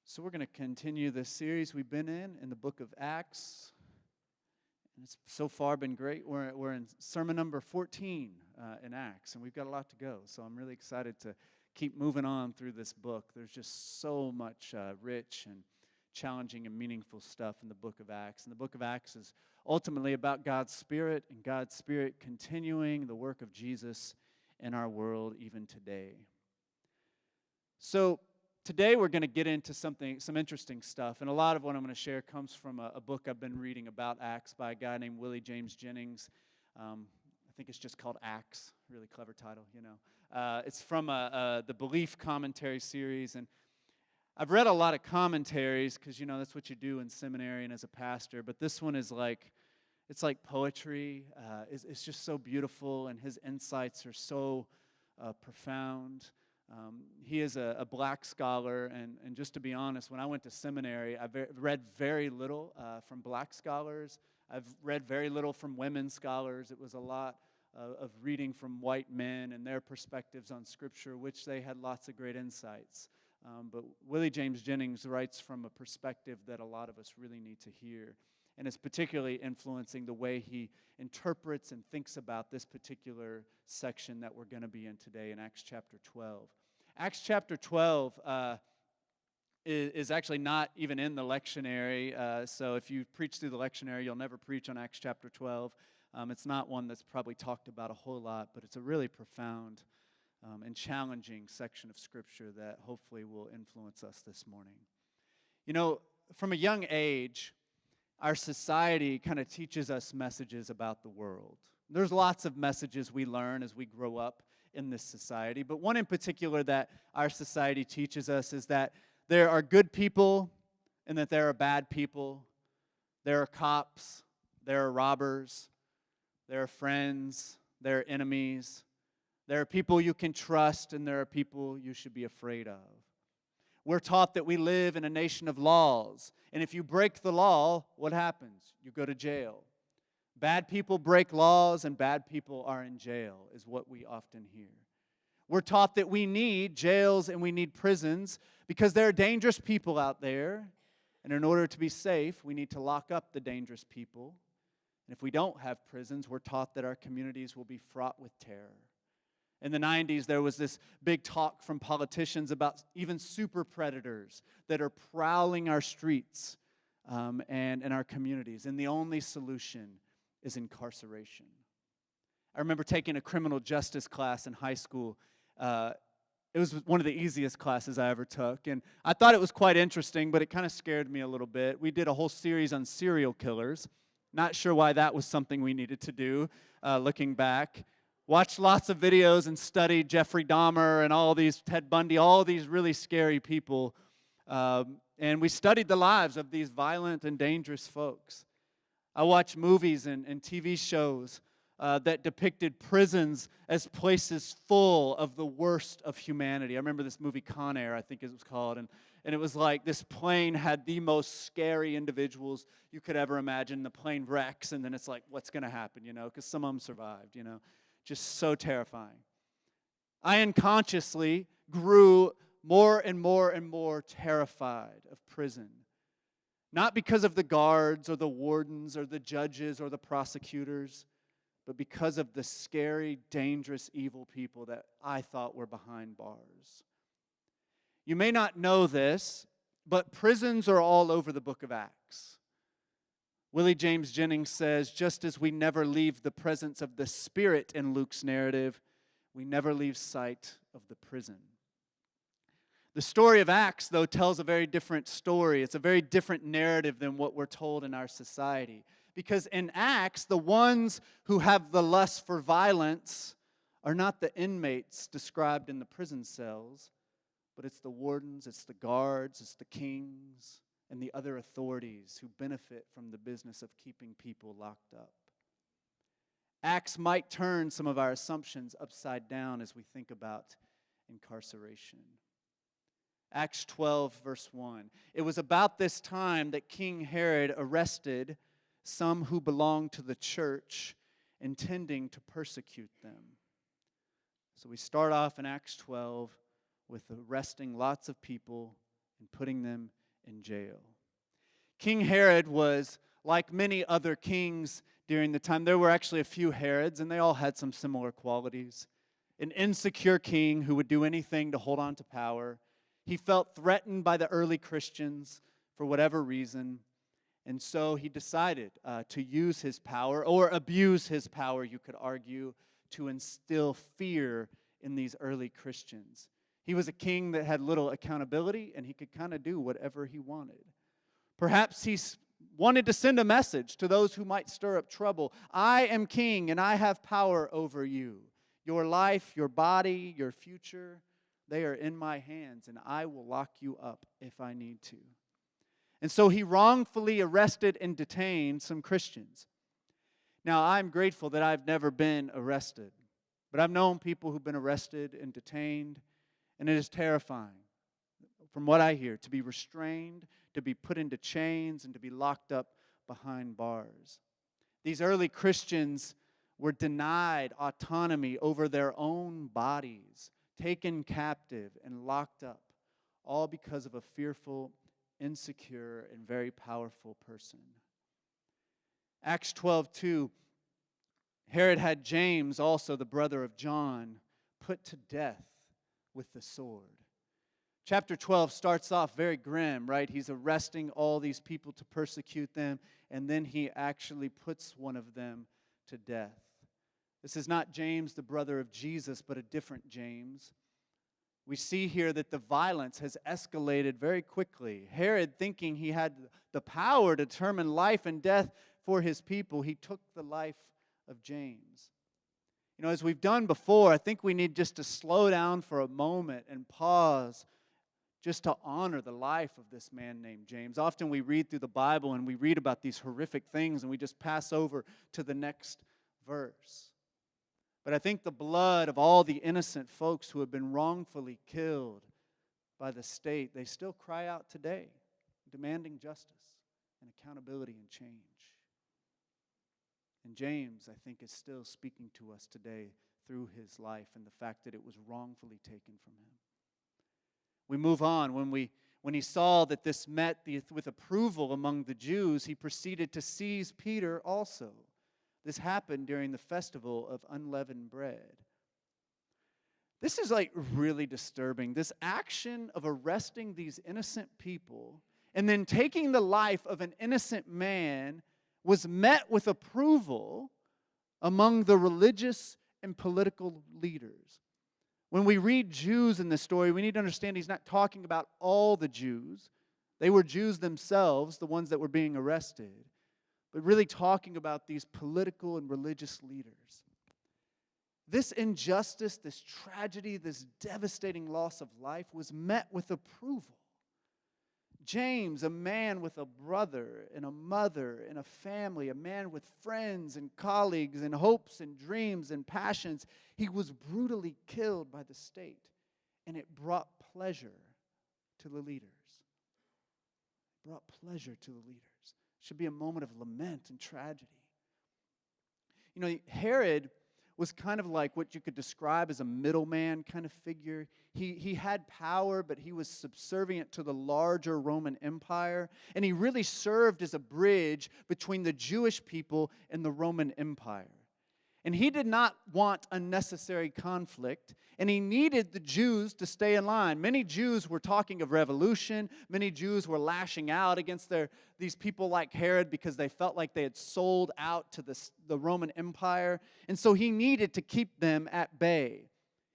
So we're going to continue this series we've been in the book of Acts. And it's so far been great. We're in sermon number 14 in Acts, and we've got a lot to go. So I'm really excited to keep moving on through this book. There's just so much rich and challenging and meaningful stuff in the book of Acts. And the book of Acts is ultimately about God's Spirit, and God's Spirit continuing the work of Jesus in our world even today. So today we're going to get into some interesting stuff, and a lot of what I'm going to share comes from a book I've been reading about Acts by a guy named Willie James Jennings. I think it's just called Acts, really clever title, you know. It's from the Belief Commentary series, and I've read a lot of commentaries because, you know, that's what you do in seminary and as a pastor, but this one is it's like poetry. It's just so beautiful, and his insights are so profound. He is a black scholar, and just to be honest, when I went to seminary, I read very little from black scholars. I've read very little from women scholars. It was a lot of reading from white men and their perspectives on Scripture, which they had lots of great insights. But Willie James Jennings writes from a perspective that a lot of us really need to hear. And it's particularly influencing the way he interprets and thinks about this particular section that we're going to be in today in Acts chapter 12. Acts chapter 12 is actually not even in the lectionary, so if you preach through the lectionary, you'll never preach on Acts chapter 12. It's not one that's probably talked about a whole lot, but it's a really profound and challenging section of Scripture that hopefully will influence us this morning. You know, from a young age, our society kind of teaches us messages about the world. There's lots of messages we learn as we grow up in this society, but one in particular that our society teaches us is that there are good people and that there are bad people. There are cops, there are robbers, there are friends, there are enemies. There are people you can trust, and there are people you should be afraid of. We're taught that we live in a nation of laws, and if you break the law, what happens? You go to jail. Bad people break laws, and bad people are in jail, is what we often hear. We're taught that we need jails and we need prisons because there are dangerous people out there, and in order to be safe, we need to lock up the dangerous people. And if we don't have prisons, we're taught that our communities will be fraught with terror. In the 90s, there was this big talk from politicians about even super predators that are prowling our streets and in our communities. And the only solution is incarceration. I remember taking a criminal justice class in high school. It was one of the easiest classes I ever took. And I thought it was quite interesting, but it kind of scared me a little bit. We did a whole series on serial killers. Not sure why that was something we needed to do, looking back. Watched lots of videos and studied Jeffrey Dahmer and all these, Ted Bundy, all these really scary people. And we studied the lives of these violent and dangerous folks. I watched movies and TV shows that depicted prisons as places full of the worst of humanity. I remember this movie Con Air, I think it was called, and it was like this plane had the most scary individuals you could ever imagine. The plane wrecks, and then it's like, what's going to happen, you know, because some of them survived, you know. Just so terrifying. I unconsciously grew more and more and more terrified of prison. Not because of the guards or the wardens or the judges or the prosecutors, but because of the scary, dangerous, evil people that I thought were behind bars. You may not know this, but prisons are all over the book of Acts. Willie James Jennings says, just as we never leave the presence of the Spirit in Luke's narrative, we never leave sight of the prison. The story of Acts, though, tells a very different story. It's a very different narrative than what we're told in our society. Because in Acts, the ones who have the lust for violence are not the inmates described in the prison cells, but it's the wardens, it's the guards, it's the kings, and the other authorities who benefit from the business of keeping people locked up. Acts might turn some of our assumptions upside down as we think about incarceration. Acts 12, verse 1. It was about this time that King Herod arrested some who belonged to the church, intending to persecute them. So we start off in Acts 12 with arresting lots of people and putting them in jail. King Herod was like many other kings during the time. There were actually a few Herods, and they all had some similar qualities. An insecure king who would do anything to hold on to power. He felt threatened by the early Christians for whatever reason, and so he decided to use his power, or abuse his power, you could argue, to instill fear in these early Christians. He was a king that had little accountability, and he could kind of do whatever he wanted. Perhaps he wanted to send a message to those who might stir up trouble. I am king, and I have power over you. Your life, your body, your future, they are in my hands, and I will lock you up if I need to. And so he wrongfully arrested and detained some Christians. Now, I'm grateful that I've never been arrested, but I've known people who've been arrested and detained, and it is terrifying, from what I hear, to be restrained, to be put into chains, and to be locked up behind bars. These early Christians were denied autonomy over their own bodies, taken captive and locked up, all because of a fearful, insecure, and very powerful person. Acts 12:2, Herod had James, also the brother of John, put to death with the sword. Chapter 12 starts off very grim, right? He's arresting all these people to persecute them, and then he actually puts one of them to death. This is not James, the brother of Jesus, but a different James. We see here that the violence has escalated very quickly. Herod, thinking he had the power to determine life and death for his people, he took the life of James. You know, as we've done before, I think we need just to slow down for a moment and pause just to honor the life of this man named James. Often we read through the Bible and we read about these horrific things and we just pass over to the next verse. But I think the blood of all the innocent folks who have been wrongfully killed by the state, they still cry out today, demanding justice and accountability and change. And James, I think, is still speaking to us today through his life and the fact that it was wrongfully taken from him. We move on. When he saw that this met with approval among the Jews, he proceeded to seize Peter also. This happened during the festival of unleavened bread. This is really disturbing. This action of arresting these innocent people and then taking the life of an innocent man was met with approval among the religious and political leaders. When we read Jews in this story, we need to understand he's not talking about all the Jews. They were Jews themselves, the ones that were being arrested, but really talking about these political and religious leaders. This injustice, this tragedy, this devastating loss of life was met with approval. James, a man with a brother and a mother and a family, a man with friends and colleagues and hopes and dreams and passions, he was brutally killed by the state, and it brought pleasure to the leaders. It brought pleasure to the leaders. It should be a moment of lament and tragedy. You know, Herod was kind of like what you could describe as a middleman kind of figure. He had power, but he was subservient to the larger Roman Empire, and he really served as a bridge between the Jewish people and the Roman Empire. And he did not want unnecessary conflict, and he needed the Jews to stay in line. Many Jews were talking of revolution. Many Jews were lashing out against these people like Herod because they felt like they had sold out to the Roman Empire. And so he needed to keep them at bay.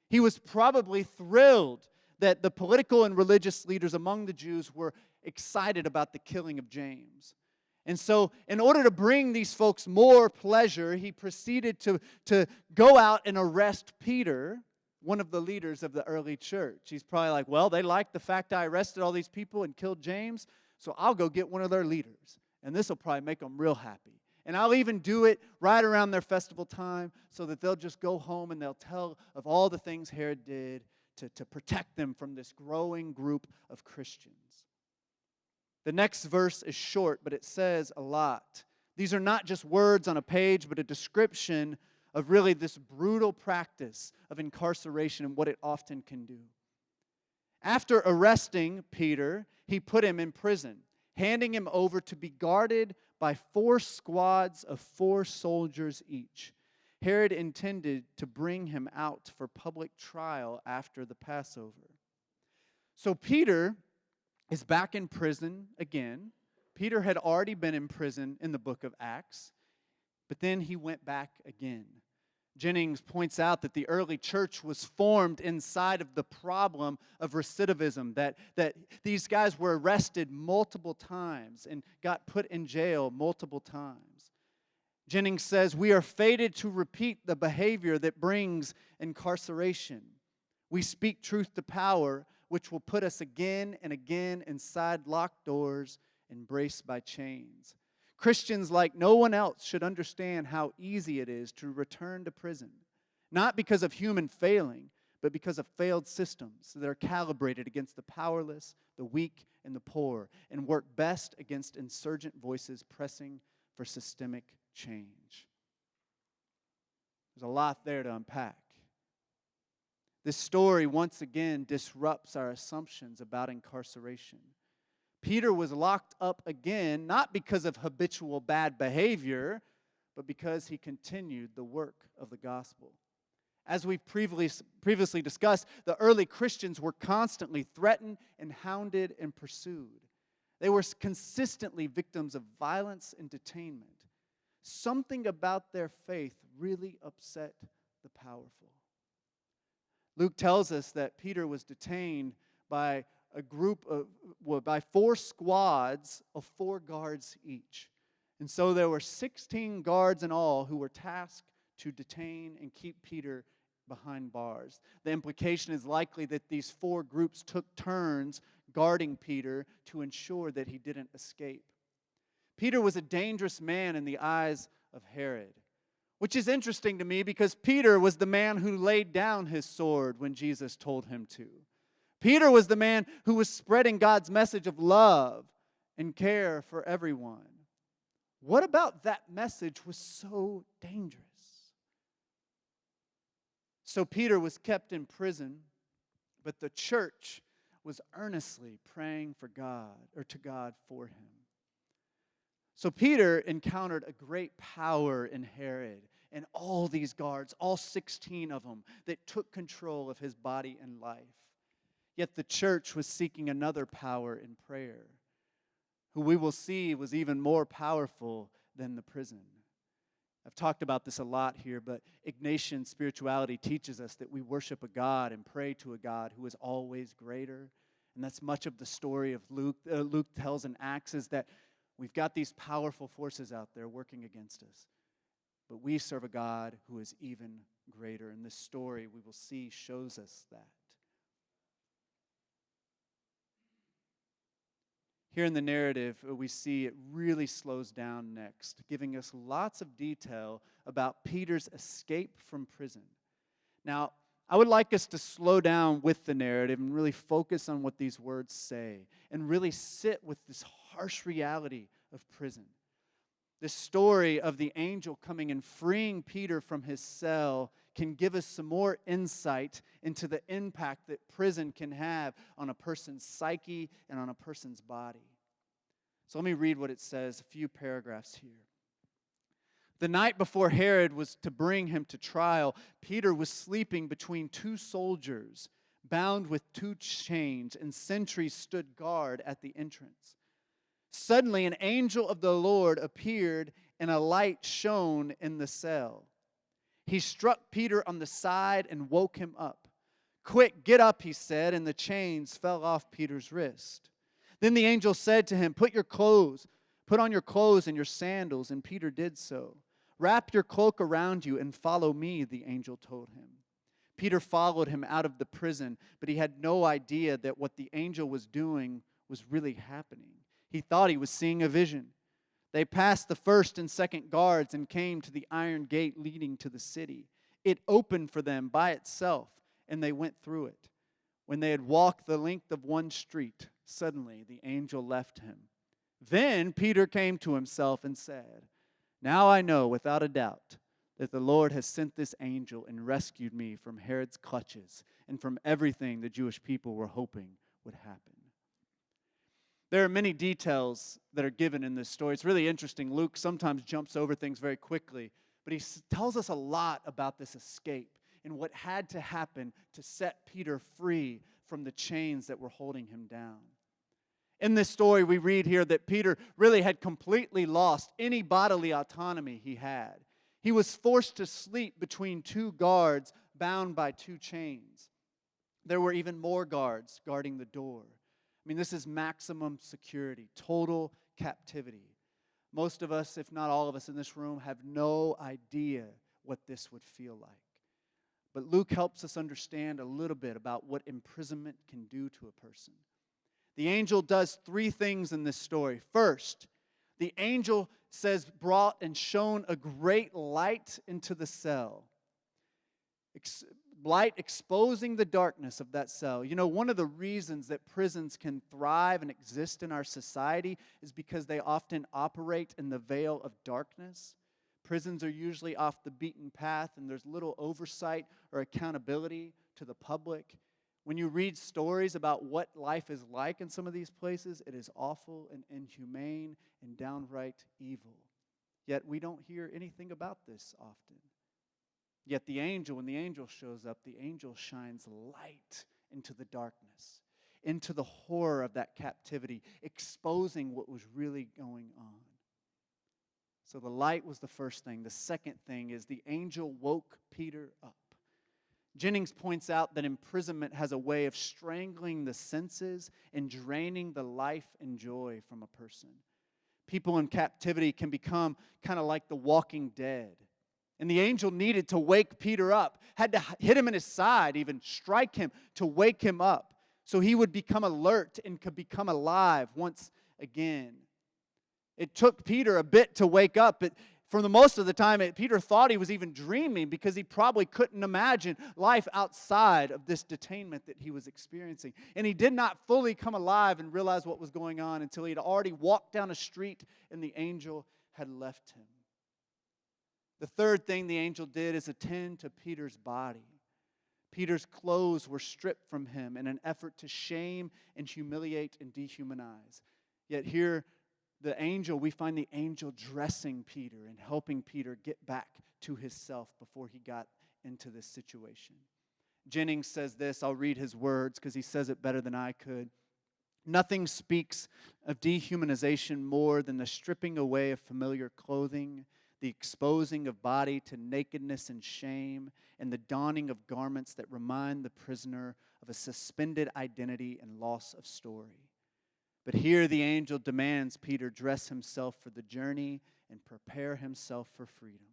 He was probably thrilled that the political and religious leaders among the Jews were excited about the killing of James. And so in order to bring these folks more pleasure, he proceeded to go out and arrest Peter, one of the leaders of the early church. He's probably like, well, they like the fact I arrested all these people and killed James, so I'll go get one of their leaders. And this will probably make them real happy. And I'll even do it right around their festival time so that they'll just go home and they'll tell of all the things Herod did to protect them from this growing group of Christians. The next verse is short, but it says a lot. These are not just words on a page, but a description of really this brutal practice of incarceration and what it often can do. After arresting Peter, he put him in prison, handing him over to be guarded by 4 squads of 4 soldiers each. Herod intended to bring him out for public trial after the Passover. So Peter is back in prison again. Peter had already been in prison in the book of Acts, but then he went back again. Jennings points out that the early church was formed inside of the problem of recidivism, that these guys were arrested multiple times and got put in jail multiple times. Jennings says, we are fated to repeat the behavior that brings incarceration. We speak truth to power, which will put us again and again inside locked doors, embraced by chains. Christians, like no one else, should understand how easy it is to return to prison, not because of human failing, but because of failed systems that are calibrated against the powerless, the weak, and the poor, and work best against insurgent voices pressing for systemic change. There's a lot there to unpack. This story once again disrupts our assumptions about incarceration. Peter was locked up again, not because of habitual bad behavior, but because he continued the work of the gospel. As we've previously discussed, the early Christians were constantly threatened and hounded and pursued. They were consistently victims of violence and detainment. Something about their faith really upset the powerful. Luke tells us that Peter was detained by by 4 squads of 4 guards each. And so there were 16 guards in all who were tasked to detain and keep Peter behind bars. The implication is likely that these 4 groups took turns guarding Peter to ensure that he didn't escape. Peter was a dangerous man in the eyes of Herod, which is interesting to me because Peter was the man who laid down his sword when Jesus told him to. Peter was the man who was spreading God's message of love and care for everyone. What about that message was so dangerous? So Peter was kept in prison, but the church was earnestly praying to God for him. So Peter encountered a great power in Herod and all these guards, all 16 of them, that took control of his body and life. Yet the church was seeking another power in prayer, who we will see was even more powerful than the prison. I've talked about this a lot here, but Ignatian spirituality teaches us that we worship a God and pray to a God who is always greater. And that's much of the story of Luke. Luke tells in Acts is that we've got these powerful forces out there working against us, but we serve a God who is even greater. And this story we will see shows us that. Here in the narrative, we see it really slows down next, giving us lots of detail about Peter's escape from prison. Now, I would like us to slow down with the narrative and really focus on what these words say and really sit with this harsh reality of prison. This story of the angel coming and freeing Peter from his cell can give us some more insight into the impact that prison can have on a person's psyche and on a person's body. So let me read what it says, a few paragraphs here. The night before Herod was to bring him to trial, Peter was sleeping between 2 soldiers, bound with 2 chains, and sentries stood guard at the entrance. Suddenly, an angel of the Lord appeared, and a light shone in the cell. He struck Peter on the side and woke him up. "Quick, get up," he said, and the chains fell off Peter's wrist. Then the angel said to him, Put on your clothes and your sandals," and Peter did so. "Wrap your cloak around you and follow me," the angel told him. Peter followed him out of the prison, but he had no idea that what the angel was doing was really happening. He thought he was seeing a vision. They passed the first and second guards and came to the iron gate leading to the city. It opened for them by itself, and they went through it. When they had walked the length of one street, suddenly the angel left him. Then Peter came to himself and said, "Now I know without a doubt that the Lord has sent this angel and rescued me from Herod's clutches and from everything the Jewish people were hoping would happen. There are many details that are given in this story. It's really interesting. Luke sometimes jumps over things very quickly, but he tells us a lot about this escape and what had to happen to set Peter free from the chains that were holding him down. In this story, we read here that Peter really had completely lost any bodily autonomy he had. He was forced to sleep between two guards bound by two chains. There were even more guards guarding the door. I mean, this is maximum security, total captivity. Most of us, if not all of us in this room, have no idea what this would feel like. But Luke helps us understand a little bit about what imprisonment can do to a person. The angel does three things in this story. First, the angel says, brought and shone a great light into the cell. Light exposing the darkness of that cell. You know, one of the reasons that prisons can thrive and exist in our society is because they often operate in the veil of darkness. Prisons are usually off the beaten path, and there's little oversight or accountability to the public. When you read stories about what life is like in some of these places, it is awful and inhumane and downright evil. Yet we don't hear anything about this often. Yet when the angel shows up, the angel shines light into the darkness, into the horror of that captivity, exposing what was really going on. So the light was the first thing. The second thing is the angel woke Peter up. Jennings points out that imprisonment has a way of strangling the senses and draining the life and joy from a person. People in captivity can become kind of like the walking dead. And the angel needed to wake Peter up, had to hit him in his side, even strike him to wake him up, so he would become alert and could become alive once again. It took Peter a bit to wake up, but for the most of the time, Peter thought he was even dreaming because he probably couldn't imagine life outside of this detainment that he was experiencing. And he did not fully come alive and realize what was going on until he had already walked down a street and the angel had left him. The third thing the angel did is attend to Peter's body. Peter's clothes were stripped from him in an effort to shame and humiliate and dehumanize. Yet here, we find the angel dressing Peter and helping Peter get back to himself before he got into this situation. Jennings says this, I'll read his words because he says it better than I could. Nothing speaks of dehumanization more than the stripping away of familiar clothing, the exposing of body to nakedness and shame, and the donning of garments that remind the prisoner of a suspended identity and loss of story. But here the angel demands Peter dress himself for the journey and prepare himself for freedom.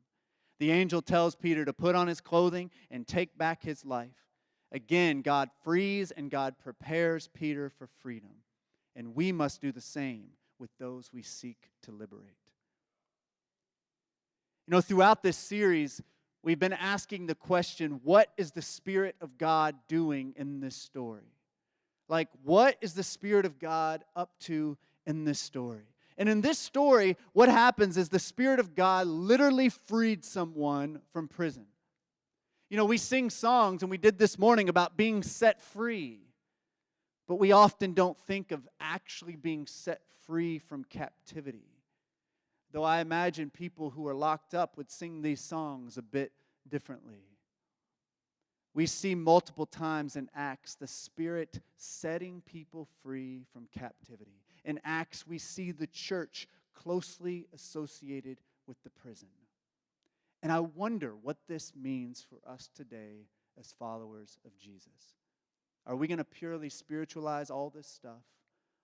The angel tells Peter to put on his clothing and take back his life. Again, God frees and God prepares Peter for freedom. And we must do the same with those we seek to liberate. You know, throughout this series, we've been asking the question, what is the Spirit of God doing in this story? Like, what is the Spirit of God up to in this story? And in this story, what happens is the Spirit of God literally freed someone from prison. You know, we sing songs, and we did this morning about being set free. But we often don't think of actually being set free from captivity. Though I imagine people who are locked up would sing these songs a bit differently. We see multiple times in Acts the Spirit setting people free from captivity. In Acts, we see the church closely associated with the prison. And I wonder what this means for us today as followers of Jesus. Are we going to purely spiritualize all this stuff?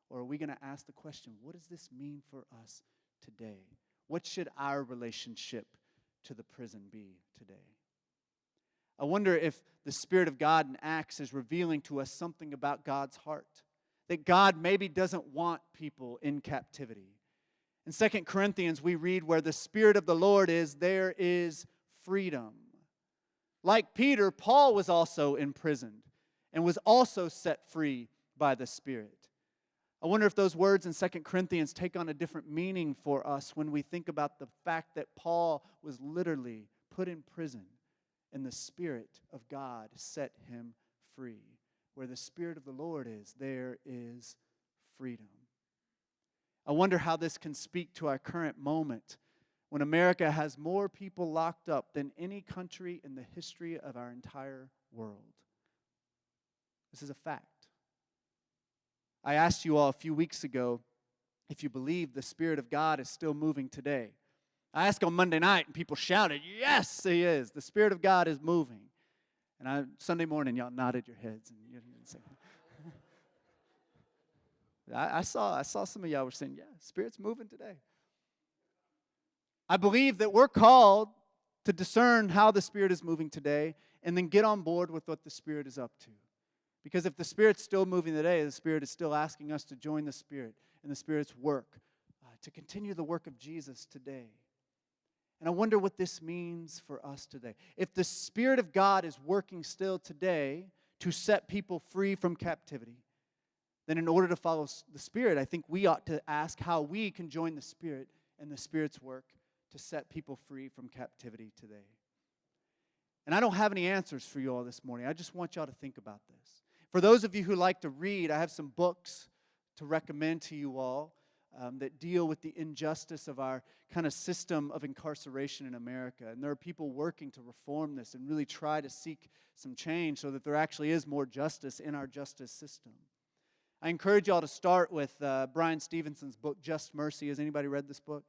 Or are we going to ask the question, what does this mean for us today? What should our relationship to the prison be today? I wonder if the Spirit of God in Acts is revealing to us something about God's heart. That God maybe doesn't want people in captivity. In 2 Corinthians, we read, where the Spirit of the Lord is, there is freedom. Like Peter, Paul was also imprisoned and was also set free by the Spirit. I wonder if those words in 2 Corinthians take on a different meaning for us when we think about the fact that Paul was literally put in prison, and the Spirit of God set him free. Where the Spirit of the Lord is, there is freedom. I wonder how this can speak to our current moment when America has more people locked up than any country in the history of our entire world. This is a fact. I asked you all a few weeks ago if you believe the Spirit of God is still moving today. I asked on Monday night, and people shouted, "Yes, He is. The Spirit of God is moving." And Sunday morning, y'all nodded your heads, and you didn't say. I saw some of y'all were saying, "Yeah, Spirit's moving today." I believe that we're called to discern how the Spirit is moving today, and then get on board with what the Spirit is up to. Because if the Spirit's still moving today, the Spirit is still asking us to join the Spirit in the Spirit's work, to continue the work of Jesus today. And I wonder what this means for us today. If the Spirit of God is working still today to set people free from captivity, then in order to follow the Spirit, I think we ought to ask how we can join the Spirit in the Spirit's work to set people free from captivity today. And I don't have any answers for you all this morning. I just want y'all to think about this. For those of you who like to read, I have some books to recommend to you all that deal with the injustice of our kind of system of incarceration in America. And there are people working to reform this and really try to seek some change so that there actually is more justice in our justice system. I encourage y'all to start with Brian Stevenson's book, Just Mercy. Has anybody read this book?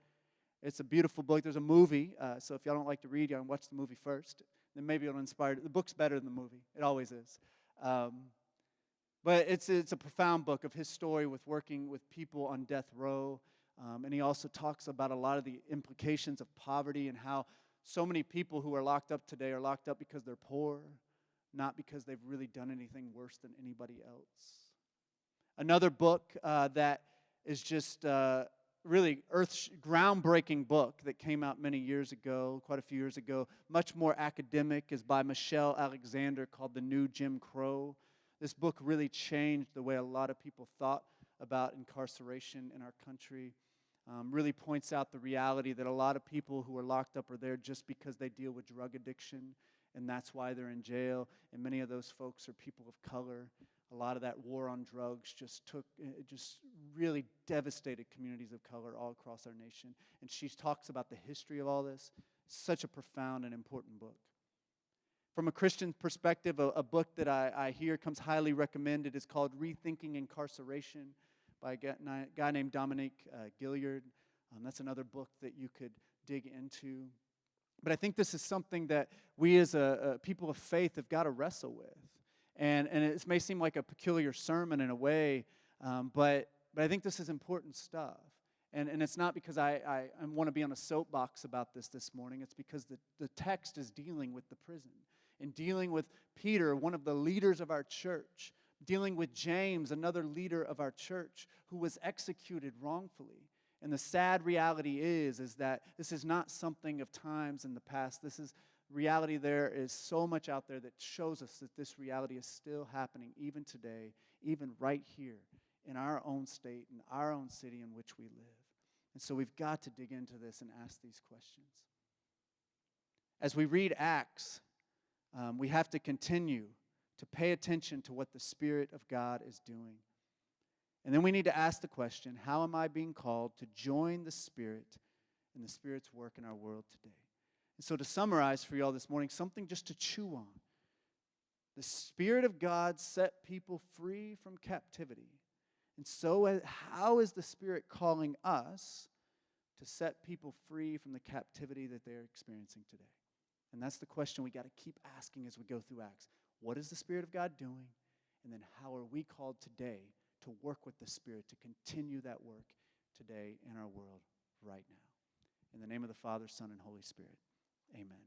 It's a beautiful book. There's a movie, so if y'all don't like to read, y'all can watch the movie first. Then maybe it'll inspire. The book's better than the movie. It always is. But it's a profound book of his story with working with people on death row. And he also talks about a lot of the implications of poverty and how so many people who are locked up today are locked up because they're poor, not because they've really done anything worse than anybody else. Another book that is just really groundbreaking book that came out many years ago, quite a few years ago, much more academic, is by Michelle Alexander, called The New Jim Crow. This book really changed the way a lot of people thought about incarceration in our country. Really points out the reality that a lot of people who are locked up are there just because they deal with drug addiction, and that's why they're in jail. And many of those folks are people of color. A lot of that war on drugs just really devastated communities of color all across our nation. And she talks about the history of all this. Such a profound and important book. From a Christian perspective, a book that I hear comes highly recommended is called Rethinking Incarceration by a guy named Dominique Gallaher. That's another book that you could dig into. But I think this is something that we as a people of faith have got to wrestle with. And it may seem like a peculiar sermon in a way, but I think this is important stuff. And it's not because I want to be on a soapbox about this morning. It's because the text is dealing with the prison and dealing with Peter, one of the leaders of our church, dealing with James, another leader of our church, who was executed wrongfully. And the sad reality is that this is not something of times in the past. This is reality. There is so much out there that shows us that this reality is still happening even today, even right here in our own state, in our own city in which we live. And so we've got to dig into this and ask these questions. As we read Acts, we have to continue to pay attention to what the Spirit of God is doing. And then we need to ask the question, how am I being called to join the Spirit in the Spirit's work in our world today? And so to summarize for you all this morning, something just to chew on. The Spirit of God set people free from captivity. And so how is the Spirit calling us to set people free from the captivity that they're experiencing today? And that's the question we got to keep asking as we go through Acts. What is the Spirit of God doing? And then how are we called today to work with the Spirit to continue that work today in our world right now? In the name of the Father, Son, and Holy Spirit, amen.